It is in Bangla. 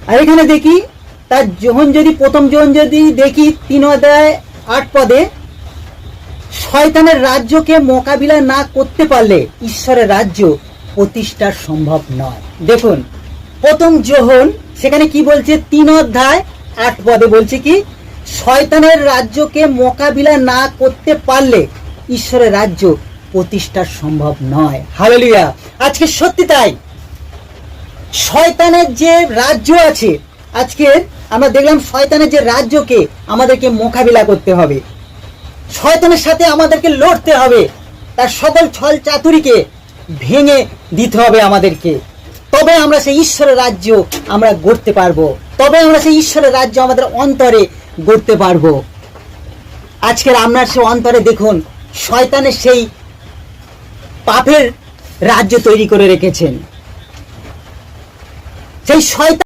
আর এখানে দেখি তার যোহন যদি প্রথম যোহন যদি দেখি 3:8 শয়তানের রাজ্যকে মোকাবিলা না করতে পারলে ঈশ্বরের রাজ্য প্রতিষ্ঠা সম্ভব নয়। দেখুন প্রথম যোহন সেখানে কি বলছে, 3:8 বলছে কি, শয়তানের রাজ্যকে মোকাবিলা না করতে পারলে ঈশ্বরের রাজ্য প্রতিষ্ঠা সম্ভব নয়। হালেলুয়া। আজকে সত্যি তাই, শয়তানের যে রাজ্য আছে, আজকে আমরা দেখলাম শয়তানের যে রাজ্যকে আমাদেরকে মোকাবিলা করতে হবে, শয়তানের সাথে আমাদেরকে লড়তে হবে, তার সকল ছল চাতুরিকে ভেঙে দিতে হবে আমাদেরকে। তবে আমরা সেই ঈশ্বরের রাজ্য আমরা গড়তে পারবো, তবে আমরা সেই ঈশ্বরের রাজ্য আমাদের অন্তরে গড়তে পারবো। আজকের আপনার সে অন্তরে দেখুন শয়তানের সেই পাপের রাজ্য তৈরি করে রেখেছেন, সেই শয়তান